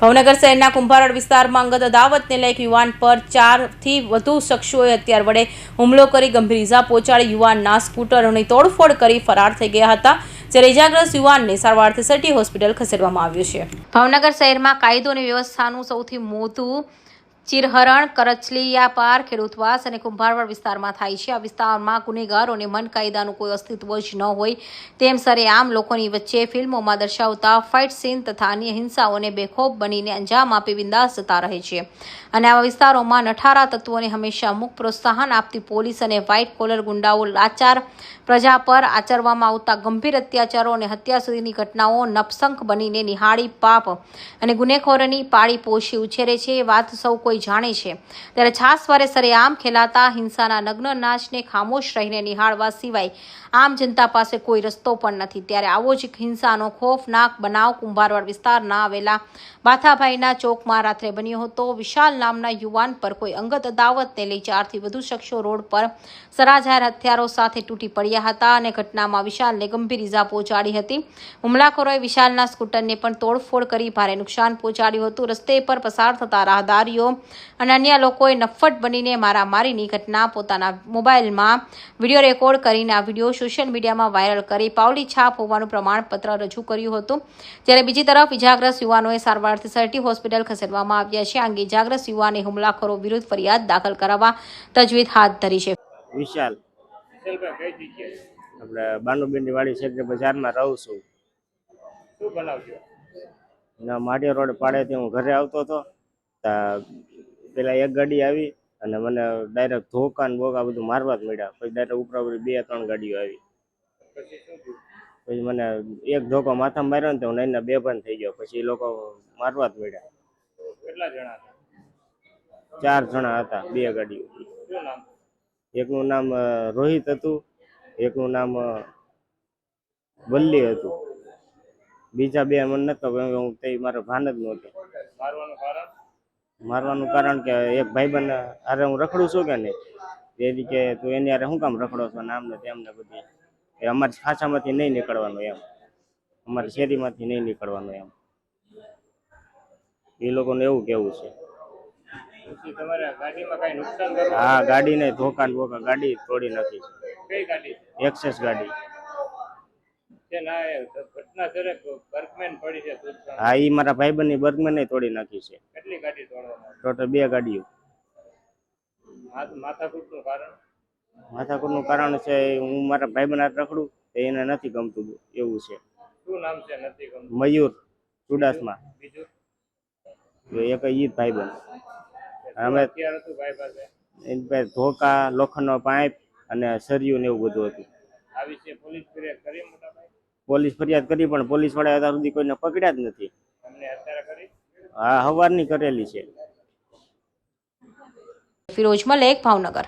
ભાવનગર શહેરના કુંભારવાડ વિસ્તારમાં અંગત અદાવતને લઈ યુવાન પર 4 થી વધુ શખ્સોએ હથિયાર વડે હુમલો કરી ગંભીર ઇજા પહોંચાડી યુવાનના સ્કૂટરોની તોડફોડ કરી ફરાર થઈ ગયા હતા, જ્યારે ઇજાગ્રસ્ત યુવાનને સારવારથી સિટી હોસ્પિટલ ખસેડવામાં આવ્યો છે। ભાવનગર શહેરમાં કાયદો અને વ્યવસ્થાનું સૌથી મોટું ચિરહરણ કરચલીયા પાર, ખેડૂતવાસ અને કુંભારવાડ વિસ્તારમાં થાય છે। આ વિસ્તારમાં ગુનેગારોને મન કાયદાનું કોઈ અસ્તિત્વ જ ન હોય તેમ સરેઆમ લોકોની વચ્ચે ફિલ્મોમાં દર્શાવતા ફાઇટ સીન તથા અન્ય હિંસાઓને બેખોફ બનીને અંજામ આપી બિંદાસ જતા રહે છે અને આવા વિસ્તારોમાં નઠારા તત્વોને હંમેશા મુખ પ્રોત્સાહન આપતી પોલીસ અને વ્હાઇટ કોલર ગુંડાઓ લાચાર પ્રજા પર આચરવામાં આવતા ગંભીર અત્યાચારો અને હત્યા સુધીની ઘટનાઓ નપસંક બનીને નિહાળી પાપ અને ગુનેખોરોની પાળી પોષી ઉછેરે છે। વાત સૌ કોઈ જાણે છે, ત્યારે છાસવારે સરેઆમ ખેલાતા હિંસાના નગ્ન નાચને ખામોશ રહીને નિહાળવા સિવાય આમ જનતા પાસે કોઈ રસ્તો પણ નથી। ત્યારે આવો જ હિંસાનો ખોફનાક બનાવ કુંભારવાડ વિસ્તારના આવેલા બાથાભાઈના ચોકમાં રાત્રે બન્યો હતો। વિશાલ નામના યુવાન પર કોઈ અંગત અદાવતને લઈ 4 થી વધુ શખ્સો રોડ પર સરાજાહેર હથિયારો સાથે તૂટી પડ્યા હતા અને ઘટનામાં વિશાલને ગંભીર ઇજા પહોંચાડી હતી। હુમલાખોરોએ વિશાલના સ્કૂટરને પણ તોડફોડ કરી ભારે નુકસાન પહોંચાડ્યું હતું। રસ્તે પર પસાર થતા રાહદારીઓ અને અન્ય લોકોએ નફ્ફટ બનીને મારામારીની ઘટના પોતાના મોબાઈલમાં વિડીયો રેકોર્ડ કરીને આ વિડીયો સોશિયલ મીડિયામાં વાયરલ કરી પાવલી છાપ હોવાનું પ્રમાણપત્ર રજૂ કર્યું હતું, જ્યારે બીજી તરફ ઇજાગ્રસ્ત યુવાનોએ સારવારથી સિટી હોસ્પિટલ ખસેડવામાં આવ્યા છે। આ અંગે ઇજાગ્રસ્ત યુવાને હુમલાખોરો વિરુદ્ધ ફરિયાદ દાખલ કરાવવા તજવીજ હાથ ધરી છે। વિશાલ આપણે બાનુબેનની વાડી સેક્ટર બજારમાં રહું છું। શું બનાવજો ના માઢિયા રોડ પાડેથી હું ઘરે આવતો હતો, પેલા એક ગાડી આવી અને મને ડાયરેક્ટ ધોકા ને બોકા બધું મારવા જ મળ્યા। પછી ડાયરેક્ટ ઉપરા 2-3 ગાડીઓ આવી, પછી મને એક ધોકો માથામાં માર્યો ને તો હું એના બેભાન થઈ ગયો। પછી એ લોકો મારવા જ મળ્યા। કેટલા જણા 4 જણા હતા, 2 ગાડીઓ। શું નામ? એકનું નામ રોહિત હતું, એકનું નામ વલ્લી હતું, બીજા 2 મને નતો, હું તે મારો ભાન જ નહોતો। મારવાનું કારણ? મારવાનું કારણ કે એક ભાઈબંધ અરે હું રખડું છું કે નહીં, એ કે તું એની અરે શું કામ રખડો છો, નામ ને તેમને બધી એ અમારી ખાંચામાંથી નહીં નીકળવાનું એમ, અમારી શેરીમાંથી નહીં નીકળવાનું એમ, એ લોકોને એવું કેવું છે। તમારા ગાડીમાં કઈ નુકસાન કર્યું? હા, ગાડીને ધોકા ને બોકા ગાડી તોડી નાખી છે। કઈ ગાડી? એક્સેસ ગાડી। કે ના એ ઘટના સરે બર્ગમેન પડી છે તૂટતા? હા, એ મારા ભાઈબંધની બર્ગમેન તોડી નાખી છે। કેટલી ગાડી તોડવામાં? ટોટલ 2 ગાડીઓ। માથાકૂટનું કારણ? માથાકૂટનું કારણ છે હું મારા ભાઈબંધ હાથ રખડું એને નથી ગમતું એવું છે। શું નામ છે? નથી ગમતું? મયુર ચુડાસમા। બીજું? એક ઈ ભાઈબંધ। અમે હથિયાર હતું ભાઈ પાસે? એની પાસે ધોકા, લોખંડનો પાઇપ અને સરિયું ને એવું બધું હતું। આ વિશે પોલીસ ફરિયાદ કરી મોટા ભાઈ? પોલીસ ફરિયાદ કરી પણ પોલીસ વાળા અત્યાર સુધી કોઈને પકડ્યા જ નથી। અમને હત્યા કરી? હા, સવારની કરેલી છે। ફિરોજ મલેક, ભાવનગર।